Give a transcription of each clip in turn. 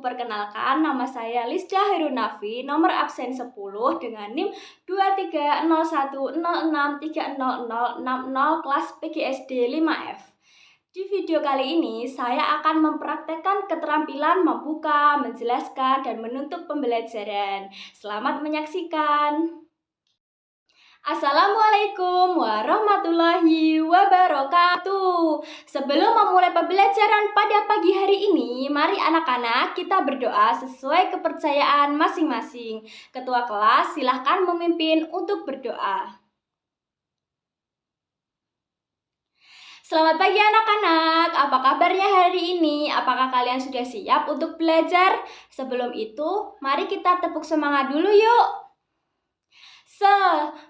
Perkenalkan, nama saya Lisda Herunafi, nomor absen 10 dengan NIM 230106300060 kelas PGSD 5F. Di video kali ini, saya akan mempraktekkan keterampilan membuka, menjelaskan, dan menutup pembelajaran. Selamat menyaksikan. Assalamualaikum warahmatullahi wabarakatuh. Sebelum memulai pembelajaran pada pagi hari ini, mari anak-anak kita berdoa sesuai kepercayaan masing-masing. Ketua kelas silahkan memimpin untuk berdoa. Selamat pagi anak-anak, apa kabarnya hari ini? Apakah kalian sudah siap untuk belajar? Sebelum itu, mari kita tepuk semangat dulu yuk. Semangat.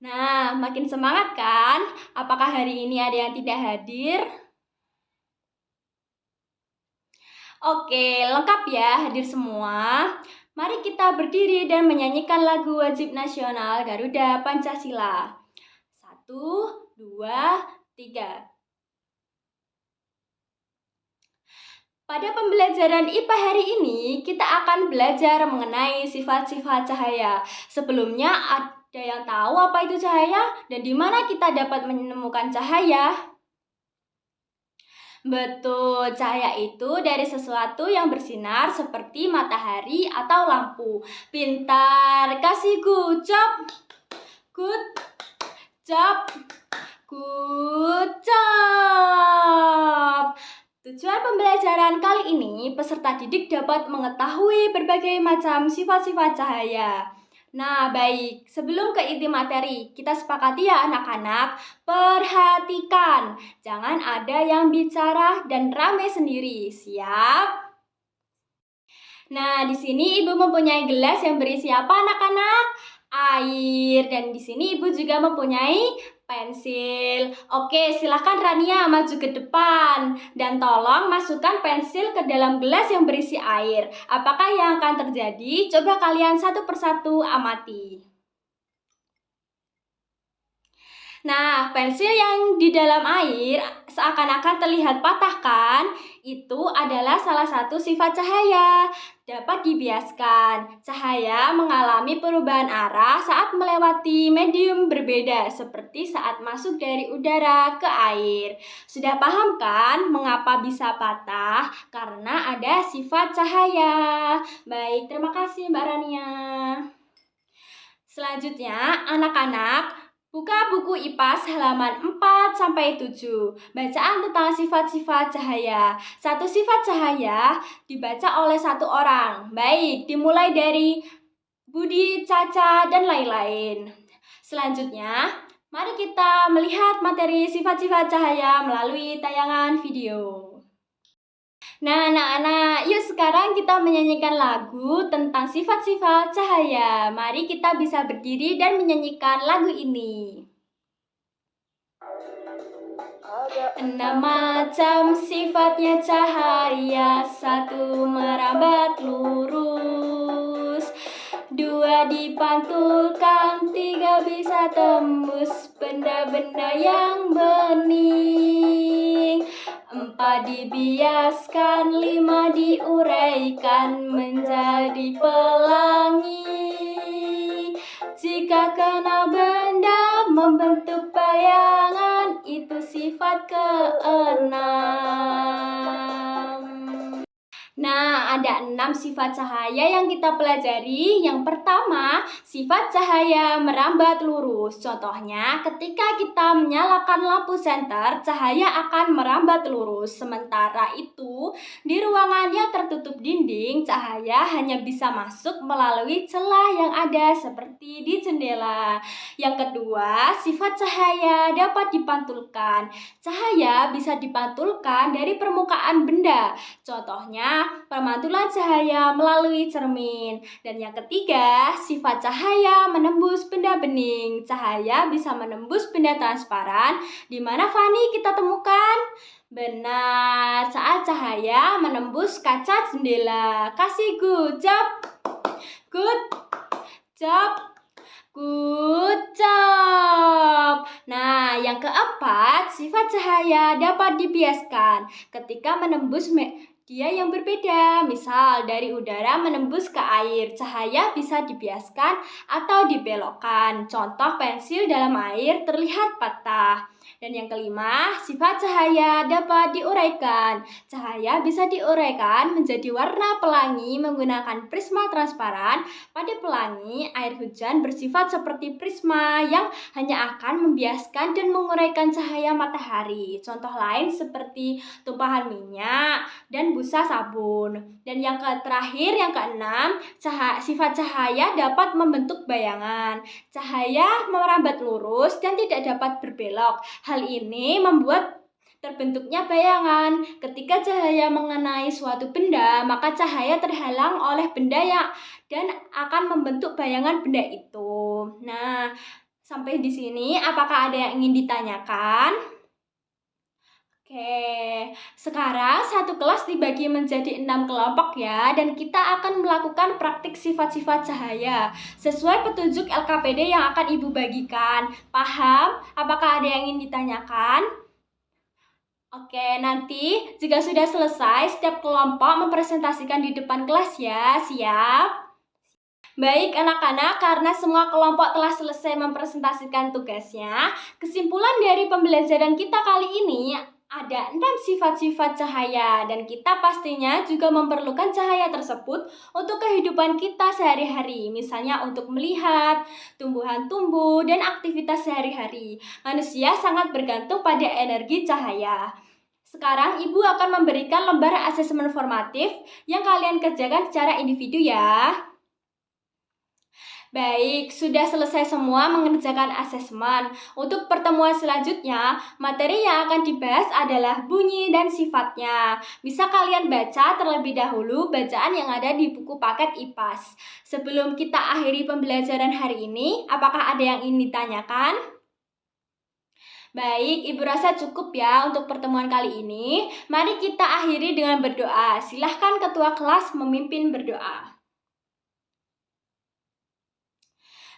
Nah, makin semangat kan? Apakah hari ini ada yang tidak hadir? Oke, lengkap ya, hadir semua. Mari kita berdiri dan menyanyikan lagu wajib nasional Garuda Pancasila. 1, 2, 3. Pada pembelajaran IPA hari ini, kita akan belajar mengenai sifat-sifat cahaya. Sebelumnya, ada yang tahu apa itu cahaya dan di mana kita dapat menemukan cahaya? Betul, cahaya itu dari sesuatu yang bersinar seperti matahari atau lampu. Pintar, kasih good job. Good job. Good job. Tujuan pembelajaran kali ini, peserta didik dapat mengetahui berbagai macam sifat-sifat cahaya. Nah, baik. Sebelum ke inti materi, kita sepakati ya anak-anak, perhatikan. Jangan ada yang bicara dan rame sendiri. Siap? Nah, di sini Ibu mempunyai gelas yang berisi apa anak-anak? Air. Dan di sini Ibu juga mempunyai pensil. Oke, silahkan Rania maju ke depan dan tolong masukkan pensil ke dalam gelas yang berisi air. Apakah yang akan terjadi? Coba kalian satu persatu amati. Nah, pensil yang di dalam air seakan-akan terlihat patah kan? Itu adalah salah satu sifat cahaya. Dapat dibiaskan. Cahaya mengalami perubahan arah saat melewati medium berbeda, seperti saat masuk dari udara ke air. Sudah paham kan mengapa bisa patah? Karena ada sifat cahaya. Baik, terima kasih Mbak Rania. Selanjutnya, anak-anak, buka buku IPAS halaman 4-7. Bacaan tentang sifat-sifat cahaya. Satu sifat cahaya dibaca oleh satu orang. Baik, dimulai dari Budi, Caca, dan lain-lain. Selanjutnya, mari kita melihat materi sifat-sifat cahaya melalui tayangan video. Nah, anak-anak, yuk sekarang kita menyanyikan lagu tentang sifat-sifat cahaya. Mari kita bisa berdiri dan menyanyikan lagu ini. Ada 6 macam sifatnya cahaya. 1 merambat lurus, 2 dipantulkan, 3 bisa tembus benda-benda yang bening, 4 dibiaskan, 5 diuraikan menjadi pelangi. Jika kena benda membentuk bayangan, itu sifat keenam. Nah, ada 6 sifat cahaya yang kita pelajari. Yang pertama, sifat cahaya merambat lurus. Contohnya, ketika kita menyalakan lampu senter, cahaya akan merambat lurus. Sementara itu, di ruangan yang tertutup dinding, cahaya hanya bisa masuk melalui celah yang ada seperti di jendela. Yang kedua, sifat cahaya dapat dipantulkan. Cahaya bisa dipantulkan dari permukaan benda. Contohnya, pemantulan cahaya melalui cermin. Dan yang ketiga, sifat cahaya menembus benda bening. Cahaya bisa menembus benda transparan. Di mana Fani kita temukan? Benar, saat cahaya menembus kaca jendela. Kasih good job. Good job. Good job. Nah, yang keempat, sifat cahaya dapat dibiaskan ketika menembus media yang berbeda. Misal, dari udara menembus ke air, cahaya bisa dibiaskan atau dibelokkan. Contoh, pensil dalam air terlihat patah. Dan yang kelima, sifat cahaya dapat diuraikan. Cahaya bisa diuraikan menjadi warna pelangi menggunakan prisma transparan. Pada pelangi, air hujan bersifat seperti prisma yang hanya akan membiaskan dan menguraikan cahaya matahari. Contoh lain seperti tumpahan minyak dan busa sabun. Dan yang terakhir, yang keenam, sifat cahaya dapat membentuk bayangan. Cahaya merambat lurus dan tidak dapat berbelok. Hal ini membuat terbentuknya bayangan. Ketika cahaya mengenai suatu benda, maka cahaya terhalang oleh benda yang dan akan membentuk bayangan benda itu. Nah, sampai di sini apakah ada yang ingin ditanyakan? Oke, sekarang satu kelas dibagi menjadi 6 kelompok ya, dan kita akan melakukan praktik sifat-sifat cahaya sesuai petunjuk LKPD yang akan Ibu bagikan. Paham? Apakah ada yang ingin ditanyakan? Oke, nanti jika sudah selesai, setiap kelompok mempresentasikan di depan kelas ya. Siap? Baik anak-anak, karena semua kelompok telah selesai mempresentasikan tugasnya, kesimpulan dari pembelajaran kita kali ini ada 6 sifat-sifat cahaya dan kita pastinya juga memerlukan cahaya tersebut untuk kehidupan kita sehari-hari. Misalnya untuk melihat, tumbuhan tumbuh, dan aktivitas sehari-hari. Manusia sangat bergantung pada energi cahaya. Sekarang Ibu akan memberikan lembar asesmen formatif yang kalian kerjakan secara individu ya. Baik, sudah selesai semua mengerjakan asesmen. Untuk pertemuan selanjutnya, materi yang akan dibahas adalah bunyi dan sifatnya. Bisa kalian baca terlebih dahulu bacaan yang ada di buku paket IPAS. Sebelum kita akhiri pembelajaran hari ini, apakah ada yang ingin ditanyakan? Baik, Ibu rasa cukup ya untuk pertemuan kali ini. Mari kita akhiri dengan berdoa. Silahkan ketua kelas memimpin berdoa.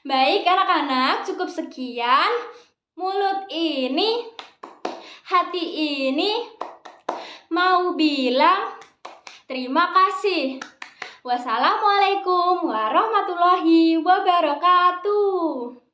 Baik anak-anak, cukup sekian. Mulut ini, hati ini mau bilang terima kasih. Wassalamualaikum warahmatullahi wabarakatuh.